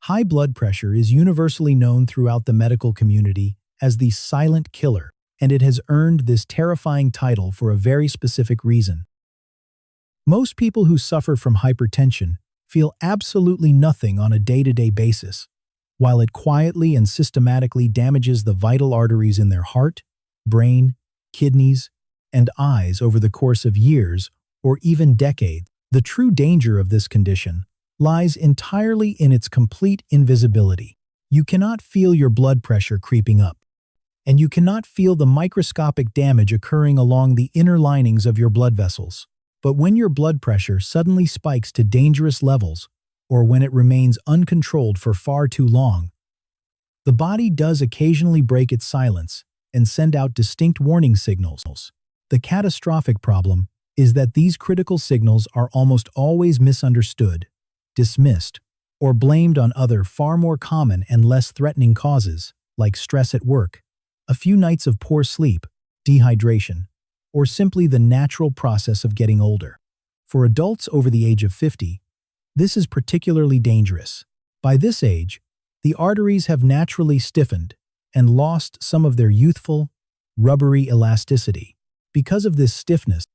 High blood pressure is universally known throughout the medical community as the silent killer, and it has earned this terrifying title for a very specific reason. Most people who suffer from hypertension feel absolutely nothing on a day-to-day basis, while it quietly and systematically damages the vital arteries in their heart, brain, kidneys, and eyes over the course of years or even decades. The true danger of this condition lies entirely in its complete invisibility. You cannot feel your blood pressure creeping up, and you cannot feel the microscopic damage occurring along the inner linings of your blood vessels. But when your blood pressure suddenly spikes to dangerous levels, or when it remains uncontrolled for far too long, the body does occasionally break its silence and send out distinct warning signals. The catastrophic problem is that these critical signals are almost always misunderstood, dismissed, or blamed on other far more common and less threatening causes, like stress at work, a few nights of poor sleep, dehydration, or simply the natural process of getting older. For adults over the age of 50, this is particularly dangerous. By this age, the arteries have naturally stiffened and lost some of their youthful, rubbery elasticity. Because of this stiffness,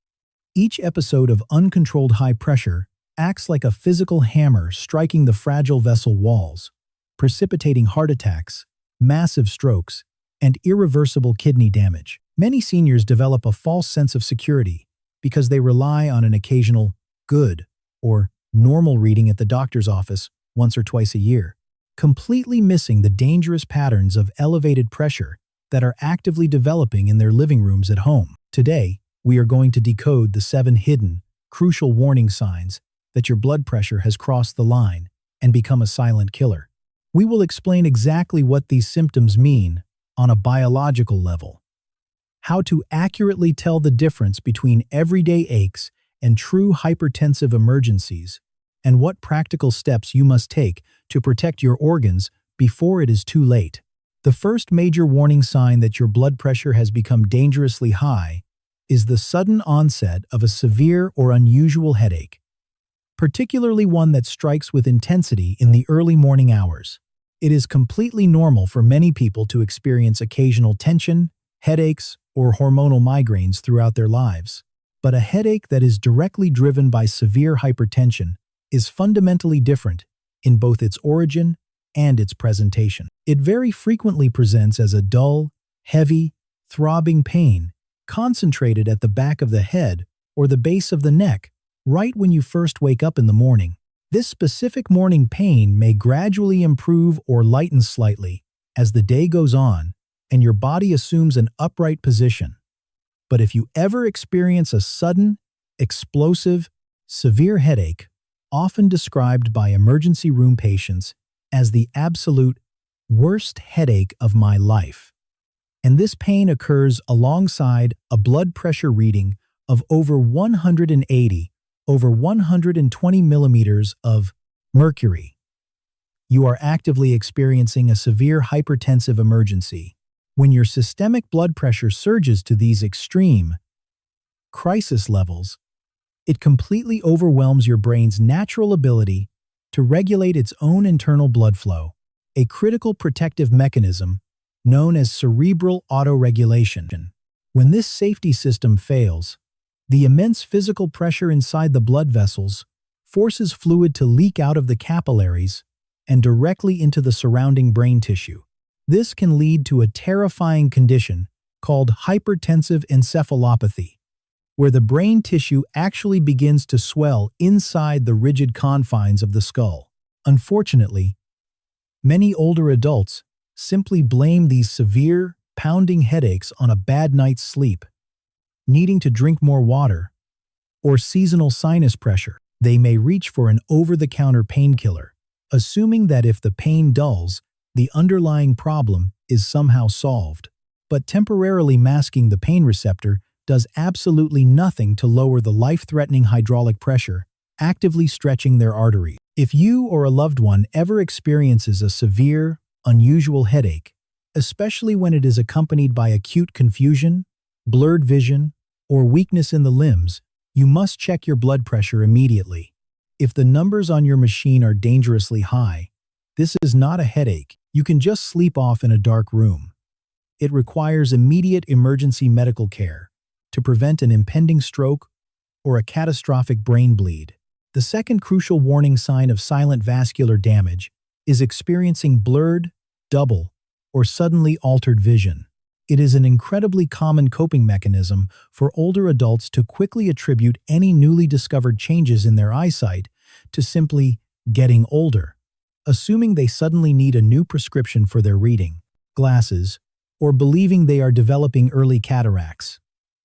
each episode of uncontrolled high pressure acts like a physical hammer striking the fragile vessel walls, precipitating heart attacks, massive strokes, and irreversible kidney damage. Many seniors develop a false sense of security because they rely on an occasional good or normal reading at the doctor's office once or twice a year, completely missing the dangerous patterns of elevated pressure that are actively developing in their living rooms at home. Today, we are going to decode the 7 hidden, crucial warning signs that your blood pressure has crossed the line and become a silent killer. We will explain exactly what these symptoms mean on a biological level, how to accurately tell the difference between everyday aches and true hypertensive emergencies, and what practical steps you must take to protect your organs before it is too late. The first major warning sign that your blood pressure has become dangerously high is the sudden onset of a severe or unusual headache, particularly one that strikes with intensity in the early morning hours. It is completely normal for many people to experience occasional tension, headaches, or hormonal migraines throughout their lives. But a headache that is directly driven by severe hypertension is fundamentally different in both its origin and its presentation. It very frequently presents as a dull, heavy, throbbing pain concentrated at the back of the head or the base of the neck right when you first wake up in the morning. This specific morning pain may gradually improve or lighten slightly as the day goes on and your body assumes an upright position. But if you ever experience a sudden, explosive, severe headache, often described by emergency room patients as the absolute worst headache of my life, and this pain occurs alongside a blood pressure reading of over 180 over 120 millimeters of mercury, you are actively experiencing a severe hypertensive emergency. When your systemic blood pressure surges to these extreme crisis levels, it completely overwhelms your brain's natural ability to regulate its own internal blood flow, a critical protective mechanism known as cerebral autoregulation. When this safety system fails, the immense physical pressure inside the blood vessels forces fluid to leak out of the capillaries and directly into the surrounding brain tissue. This can lead to a terrifying condition called hypertensive encephalopathy, where the brain tissue actually begins to swell inside the rigid confines of the skull. Unfortunately, many older adults simply blame these severe, pounding headaches on a bad night's sleep, needing to drink more water, or seasonal sinus pressure. They may reach for an over-the-counter painkiller, assuming that if the pain dulls, the underlying problem is somehow solved. But temporarily masking the pain receptor does absolutely nothing to lower the life-threatening hydraulic pressure, actively stretching their artery. If you or a loved one ever experiences a severe, unusual headache, especially when it is accompanied by acute confusion, blurred vision, or weakness in the limbs, you must check your blood pressure immediately. If the numbers on your machine are dangerously high, This is not a headache. You can just sleep off in a dark room. It requires immediate emergency medical care to prevent an impending stroke or a catastrophic brain bleed. The second crucial warning sign of silent vascular damage is experiencing blurred, double, or suddenly altered vision. It is an incredibly common coping mechanism for older adults to quickly attribute any newly discovered changes in their eyesight to simply getting older, assuming they suddenly need a new prescription for their reading glasses, or believing they are developing early cataracts.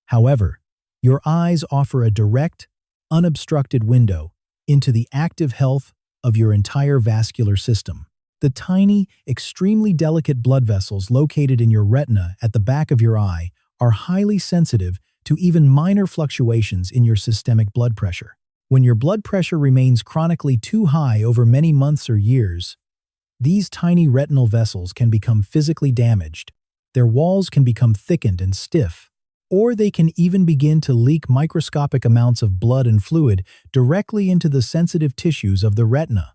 However, your eyes offer a direct, unobstructed window into the active health of your entire vascular system. The tiny, extremely delicate blood vessels located in your retina at the back of your eye are highly sensitive to even minor fluctuations in your systemic blood pressure. When your blood pressure remains chronically too high over many months or years, these tiny retinal vessels can become physically damaged. Their walls can become thickened and stiff, or they can even begin to leak microscopic amounts of blood and fluid directly into the sensitive tissues of the retina,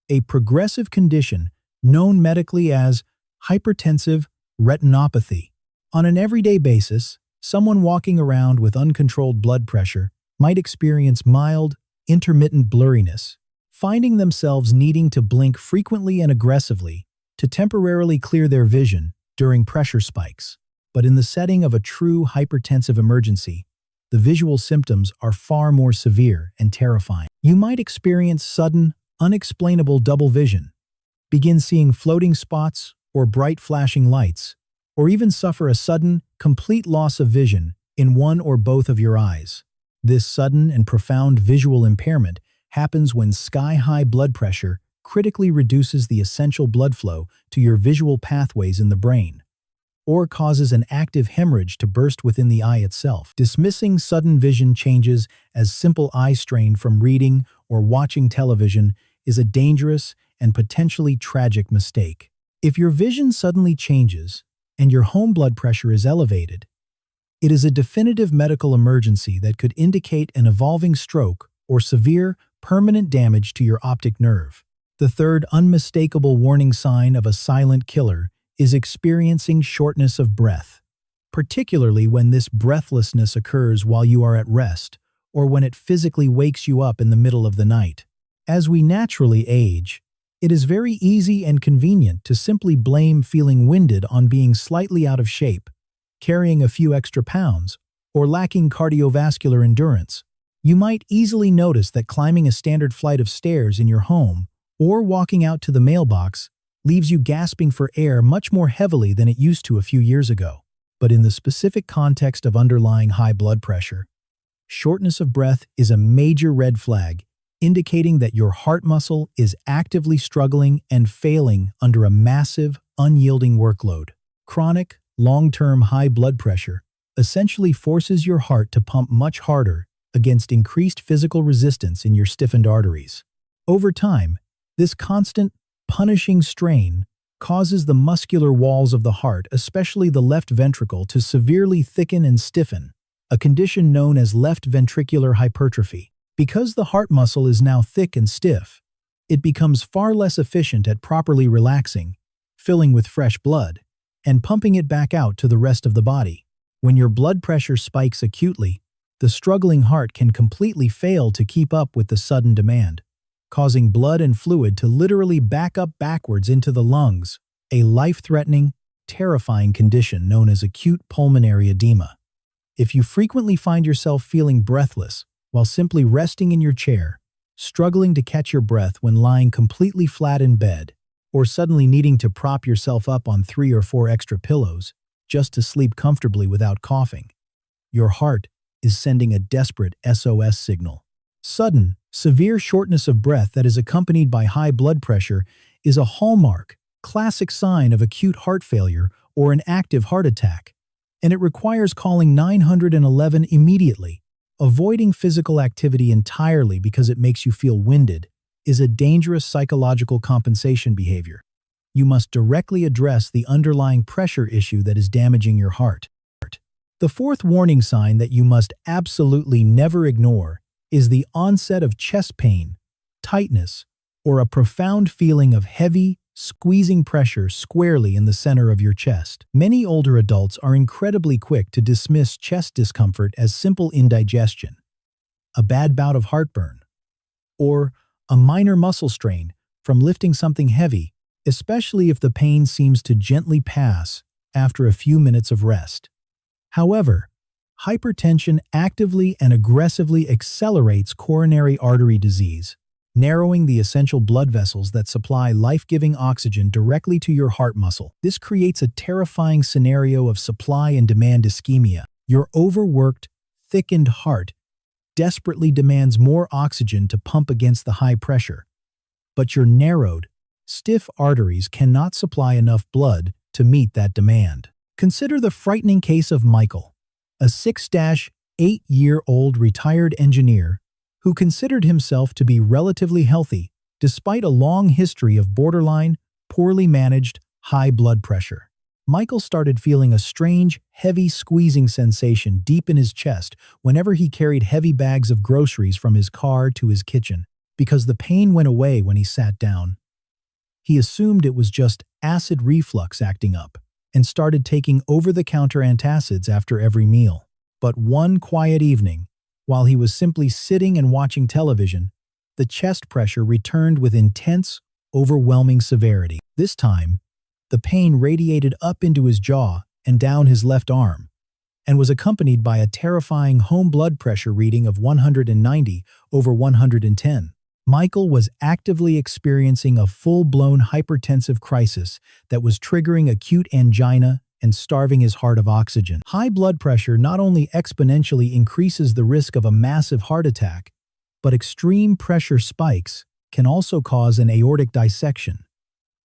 a progressive condition known medically as hypertensive retinopathy. On an everyday basis, someone walking around with uncontrolled blood pressure might experience mild, intermittent blurriness, finding themselves needing to blink frequently and aggressively to temporarily clear their vision during pressure spikes. But in the setting of a true hypertensive emergency, the visual symptoms are far more severe and terrifying. You might experience sudden, unexplainable double vision, begin seeing floating spots or bright flashing lights, or even suffer a sudden, complete loss of vision in one or both of your eyes. This sudden and profound visual impairment happens when sky-high blood pressure critically reduces the essential blood flow to your visual pathways in the brain, or causes an active hemorrhage to burst within the eye itself. Dismissing sudden vision changes as simple eye strain from reading or watching television is a dangerous and potentially tragic mistake. If your vision suddenly changes and your home blood pressure is elevated, it is a definitive medical emergency that could indicate an evolving stroke or severe, permanent damage to your optic nerve. The third unmistakable warning sign of a silent killer is experiencing shortness of breath, particularly when this breathlessness occurs while you are at rest or when it physically wakes you up in the middle of the night. As we naturally age, it is very easy and convenient to simply blame feeling winded on being slightly out of shape, carrying a few extra pounds, or lacking cardiovascular endurance. You might easily notice that climbing a standard flight of stairs in your home or walking out to the mailbox leaves you gasping for air much more heavily than it used to a few years ago. But in the specific context of underlying high blood pressure, shortness of breath is a major red flag, indicating that your heart muscle is actively struggling and failing under a massive, unyielding workload. Chronic, long-term high blood pressure essentially forces your heart to pump much harder against increased physical resistance in your stiffened arteries. Over time, this constant, punishing strain causes the muscular walls of the heart, especially the left ventricle, to severely thicken and stiffen, a condition known as left ventricular hypertrophy. Because the heart muscle is now thick and stiff, it becomes far less efficient at properly relaxing, filling with fresh blood, and pumping it back out to the rest of the body. When your blood pressure spikes acutely, the struggling heart can completely fail to keep up with the sudden demand, causing blood and fluid to literally back up backwards into the lungs, a life-threatening, terrifying condition known as acute pulmonary edema. If you frequently find yourself feeling breathless while simply resting in your chair, struggling to catch your breath when lying completely flat in bed, or suddenly needing to prop yourself up on 3 or 4 extra pillows just to sleep comfortably without coughing, your heart is sending a desperate SOS signal. Sudden, severe shortness of breath that is accompanied by high blood pressure is a hallmark, classic sign of acute heart failure or an active heart attack, and it requires calling 911 immediately. Avoiding physical activity entirely because it makes you feel winded is a dangerous psychological compensation behavior. You must directly address the underlying pressure issue that is damaging your heart. The fourth warning sign that you must absolutely never ignore is the onset of chest pain, tightness, or a profound feeling of heavy, squeezing pressure squarely in the center of your chest. Many older adults are incredibly quick to dismiss chest discomfort as simple indigestion, a bad bout of heartburn, or a minor muscle strain from lifting something heavy, especially if the pain seems to gently pass after a few minutes of rest. However, hypertension actively and aggressively accelerates coronary artery disease, narrowing the essential blood vessels that supply life-giving oxygen directly to your heart muscle. This creates a terrifying scenario of supply and demand ischemia. Your overworked, thickened heart desperately demands more oxygen to pump against the high pressure, but your narrowed, stiff arteries cannot supply enough blood to meet that demand. Consider the frightening case of Michael, a 6-8-year-old retired engineer who considered himself to be relatively healthy despite a long history of borderline, poorly managed, high blood pressure. Michael started feeling a strange, heavy squeezing sensation deep in his chest whenever he carried heavy bags of groceries from his car to his kitchen, because the pain went away when he sat down. He assumed it was just acid reflux acting up and started taking over-the-counter antacids after every meal. But one quiet evening, while he was simply sitting and watching television, the chest pressure returned with intense, overwhelming severity. This time, the pain radiated up into his jaw and down his left arm, and was accompanied by a terrifying home blood pressure reading of 190/110. Michael was actively experiencing a full-blown hypertensive crisis that was triggering acute angina and starving his heart of oxygen. High blood pressure not only exponentially increases the risk of a massive heart attack, but extreme pressure spikes can also cause an aortic dissection,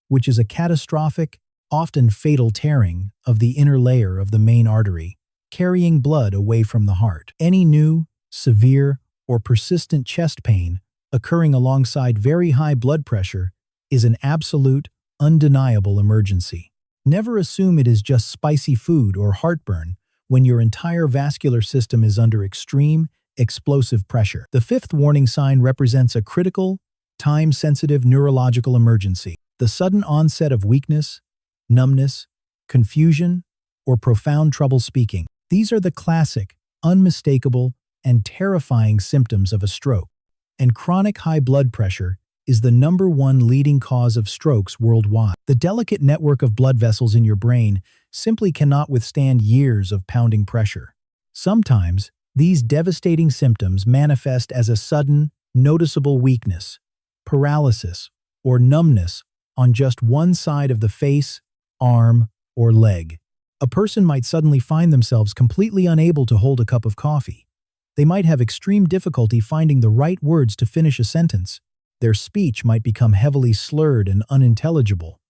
which is a catastrophic, often fatal tearing of the inner layer of the main artery, carrying blood away from the heart. Any new, severe, or persistent chest pain occurring alongside very high blood pressure is an absolute, undeniable emergency. Never assume it is just spicy food or heartburn when your entire vascular system is under extreme, explosive pressure. The fifth warning sign represents a critical, time-sensitive neurological emergency. The sudden onset of weakness, numbness, confusion, or profound trouble speaking. These are the classic, unmistakable, and terrifying symptoms of a stroke. And chronic high blood pressure is the #1 leading cause of strokes worldwide. The delicate network of blood vessels in your brain simply cannot withstand years of pounding pressure. Sometimes, these devastating symptoms manifest as a sudden, noticeable weakness, paralysis, or numbness on just one side of the face, arm, or leg. A person might suddenly find themselves completely unable to hold a cup of coffee. They might have extreme difficulty finding the right words to finish a sentence. Their speech might become heavily slurred and unintelligible.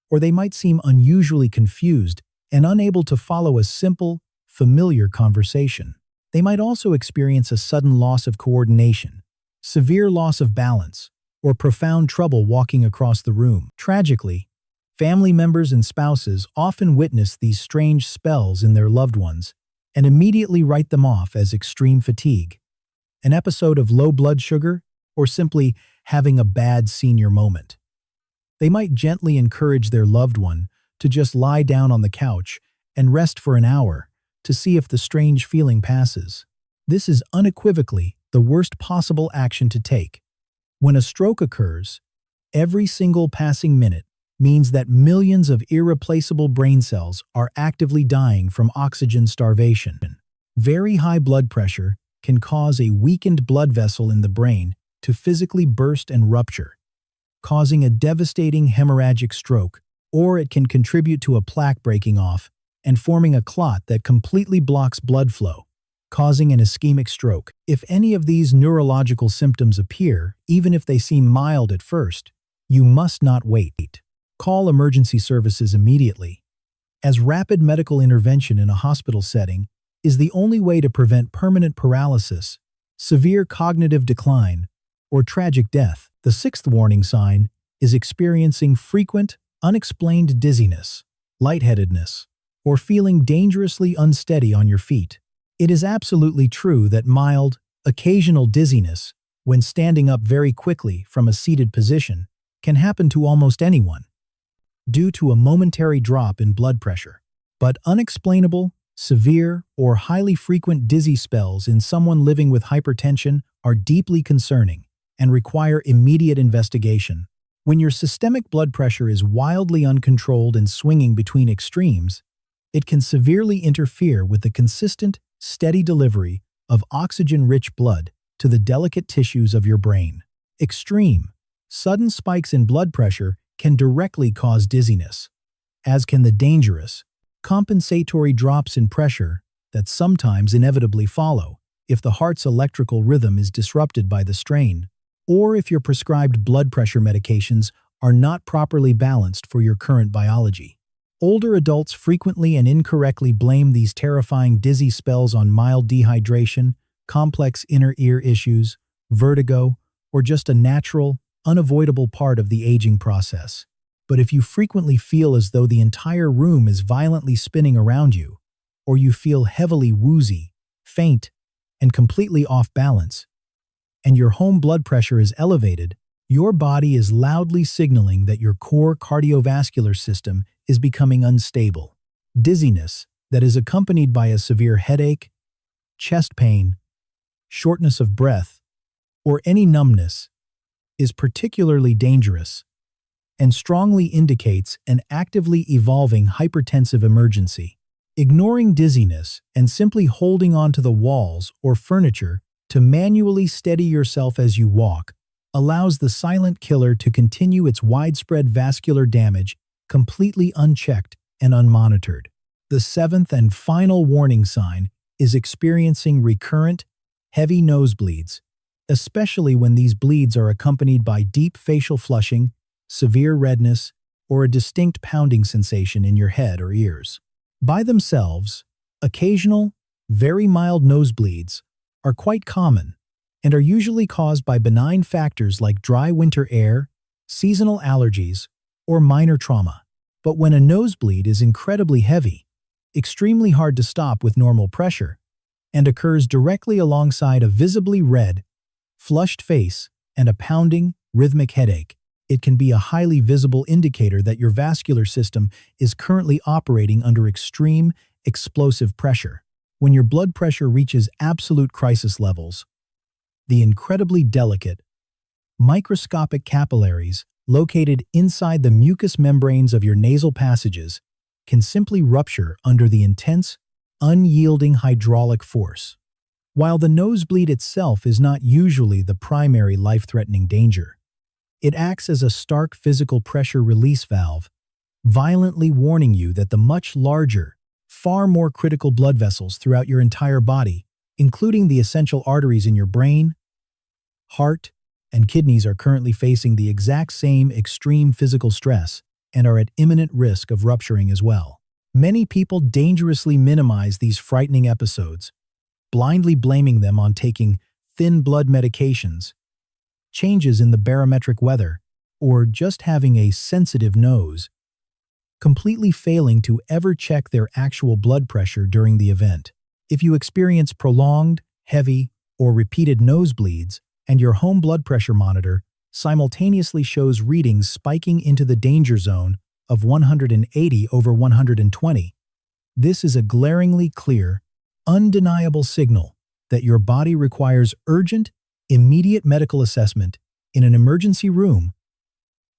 Or they might seem unusually confused and unable to follow a simple, familiar conversation. They might also experience a sudden loss of coordination, severe loss of balance, or profound trouble walking across the room. Tragically, family members and spouses often witness these strange spells in their loved ones and immediately write them off as extreme fatigue, an episode of low blood sugar, or simply having a bad senior moment. They might gently encourage their loved one to just lie down on the couch and rest for an hour to see if the strange feeling passes. This is unequivocally the worst possible action to take. When a stroke occurs, every single passing minute means that millions of irreplaceable brain cells are actively dying from oxygen starvation. Very high blood pressure can cause a weakened blood vessel in the brain to physically burst and rupture, causing a devastating hemorrhagic stroke, or it can contribute to a plaque breaking off and forming a clot that completely blocks blood flow, causing an ischemic stroke. If any of these neurological symptoms appear, even if they seem mild at first, you must not wait. Call emergency services immediately, as rapid medical intervention in a hospital setting is the only way to prevent permanent paralysis, severe cognitive decline, or tragic death. The sixth warning sign is experiencing frequent, unexplained dizziness, lightheadedness, or feeling dangerously unsteady on your feet. It is absolutely true that mild, occasional dizziness, when standing up very quickly from a seated position, can happen to almost anyone. due to a momentary drop in blood pressure. But unexplainable, severe, or highly frequent dizzy spells in someone living with hypertension are deeply concerning and require immediate investigation. When your systemic blood pressure is wildly uncontrolled and swinging between extremes, it can severely interfere with the consistent, steady delivery of oxygen-rich blood to the delicate tissues of your brain. Extreme, sudden spikes in blood pressure can directly cause dizziness, as can the dangerous, compensatory drops in pressure that sometimes inevitably follow if the heart's electrical rhythm is disrupted by the strain, or if your prescribed blood pressure medications are not properly balanced for your current biology. Older adults frequently and incorrectly blame these terrifying dizzy spells on mild dehydration, complex inner ear issues, vertigo, or just a natural, unavoidable part of the aging process. But if you frequently feel as though the entire room is violently spinning around you, or you feel heavily woozy, faint, and completely off balance, and your home blood pressure is elevated, your body is loudly signaling that your core cardiovascular system is becoming unstable. Dizziness that is accompanied by a severe headache, chest pain, shortness of breath, or any numbness is particularly dangerous and strongly indicates an actively evolving hypertensive emergency. Ignoring dizziness and simply holding onto the walls or furniture to manually steady yourself as you walk allows the silent killer to continue its widespread vascular damage completely unchecked and unmonitored. The seventh and final warning sign is experiencing recurrent, heavy nosebleeds, especially when these bleeds are accompanied by deep facial flushing, severe redness, or a distinct pounding sensation in your head or ears. By themselves, occasional, very mild nosebleeds are quite common and are usually caused by benign factors like dry winter air, seasonal allergies, or minor trauma. But when a nosebleed is incredibly heavy, extremely hard to stop with normal pressure, and occurs directly alongside a visibly red, flushed face and a pounding, rhythmic headache, it can be a highly visible indicator that your vascular system is currently operating under extreme, explosive pressure. When your blood pressure reaches absolute crisis levels, the incredibly delicate, microscopic capillaries located inside the mucous membranes of your nasal passages can simply rupture under the intense, unyielding hydraulic force. While the nosebleed itself is not usually the primary life-threatening danger, it acts as a stark physical pressure release valve, violently warning you that the much larger, far more critical blood vessels throughout your entire body, including the essential arteries in your brain, heart, and kidneys, are currently facing the exact same extreme physical stress and are at imminent risk of rupturing as well. Many people dangerously minimize these frightening episodes, blindly blaming them on taking thin blood medications, changes in the barometric weather, or just having a sensitive nose, completely failing to ever check their actual blood pressure during the event. If you experience prolonged, heavy, or repeated nosebleeds, and your home blood pressure monitor simultaneously shows readings spiking into the danger zone of 180/120, this is a glaringly clear, undeniable signal that your body requires urgent, immediate medical assessment in an emergency room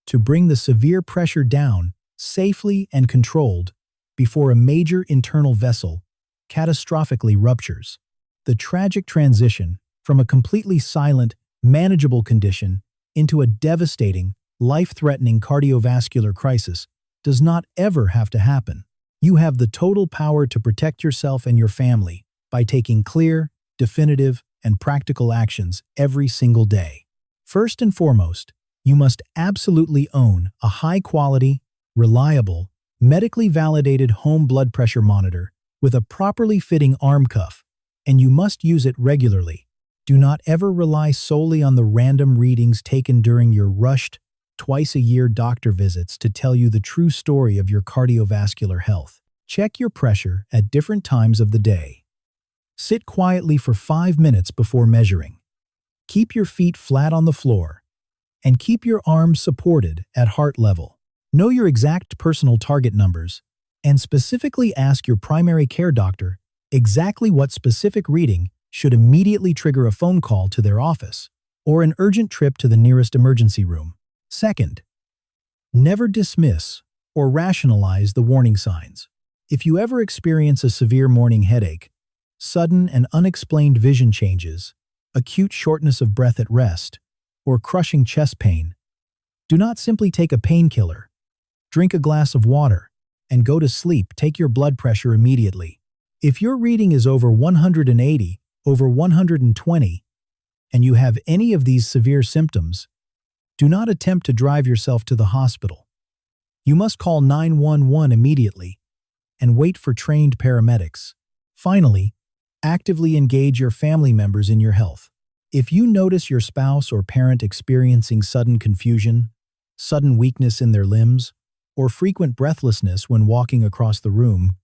to bring the severe pressure down safely and controlled before a major internal vessel catastrophically ruptures. The tragic transition from a completely silent, manageable condition into a devastating, life-threatening cardiovascular crisis does not ever have to happen. You have the total power to protect yourself and your family by taking clear, definitive, and practical actions every single day. First and foremost, you must absolutely own a high-quality, reliable, medically validated home blood pressure monitor with a properly fitting arm cuff, and you must use it regularly. Do not ever rely solely on the random readings taken during your rushed, twice-a-year doctor visits to tell you the true story of your cardiovascular health. Check your pressure at different times of the day. Sit quietly for 5 minutes before measuring. Keep your feet flat on the floor, and keep your arms supported at heart level. Know your exact personal target numbers, and specifically ask your primary care doctor exactly what specific reading should immediately trigger a phone call to their office or an urgent trip to the nearest emergency room. Second, never dismiss or rationalize the warning signs. If you ever experience a severe morning headache, sudden and unexplained vision changes, acute shortness of breath at rest, or crushing chest pain, do not simply take a painkiller. Drink a glass of water and go to sleep. Take your blood pressure immediately. If your reading is over 180, over 120, and you have any of these severe symptoms, do not attempt to drive yourself to the hospital. You must call 911 immediately and wait for trained paramedics. Finally, actively engage your family members in your health. If you notice your spouse or parent experiencing sudden confusion, sudden weakness in their limbs, or frequent breathlessness when walking across the room,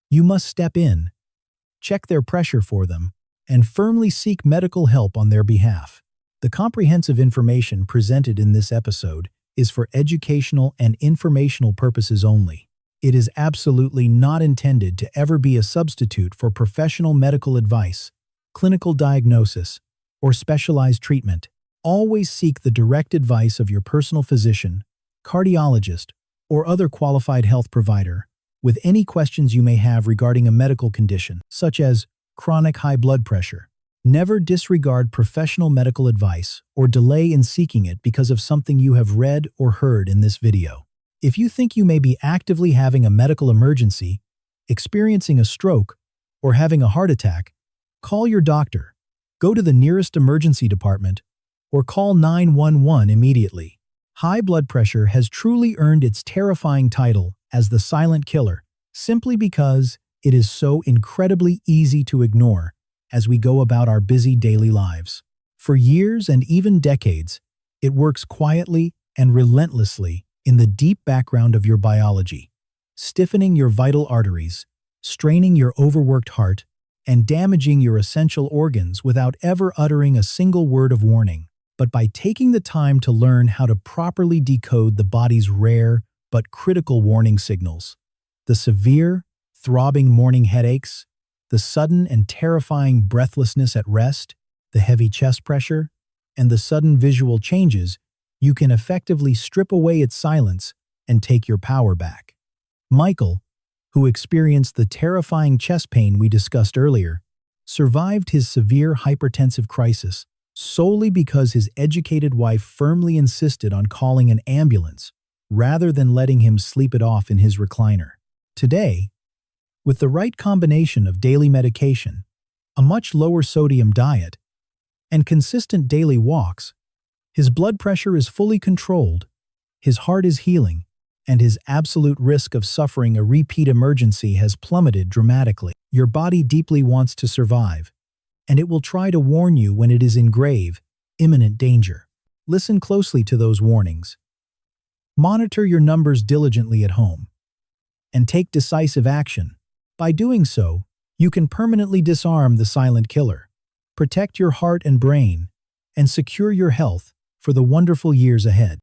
you must step in, check their pressure for them, and firmly seek medical help on their behalf. The comprehensive information presented in this episode is for educational and informational purposes only. It is absolutely not intended to ever be a substitute for professional medical advice, clinical diagnosis, or specialized treatment. Always seek the direct advice of your personal physician, cardiologist, or other qualified health provider with any questions you may have regarding a medical condition, such as chronic high blood pressure. Never disregard professional medical advice or delay in seeking it because of something you have read or heard in this video. If you think you may be actively having a medical emergency, experiencing a stroke, or having a heart attack, call your doctor, go to the nearest emergency department, or call 911 immediately. High blood pressure has truly earned its terrifying title as the silent killer simply because it is so incredibly easy to ignore as we go about our busy daily lives. For years and even decades, it works quietly and relentlessly in the deep background of your biology, stiffening your vital arteries, straining your overworked heart, and damaging your essential organs without ever uttering a single word of warning. But by taking the time to learn how to properly decode the body's rare but critical warning signals, the severe, throbbing morning headaches, the sudden and terrifying breathlessness at rest, the heavy chest pressure, and the sudden visual changes, you can effectively strip away its silence and take your power back. Michael, who experienced the terrifying chest pain we discussed earlier, survived his severe hypertensive crisis solely because his educated wife firmly insisted on calling an ambulance rather than letting him sleep it off in his recliner. Today, with the right combination of daily medication, a much lower sodium diet, and consistent daily walks, his blood pressure is fully controlled, his heart is healing, and his absolute risk of suffering a repeat emergency has plummeted dramatically. Your body deeply wants to survive, and it will try to warn you when it is in grave, imminent danger. Listen closely to those warnings. Monitor your numbers diligently at home, and take decisive action. By doing so, you can permanently disarm the silent killer, protect your heart and brain, and secure your health for the wonderful years ahead.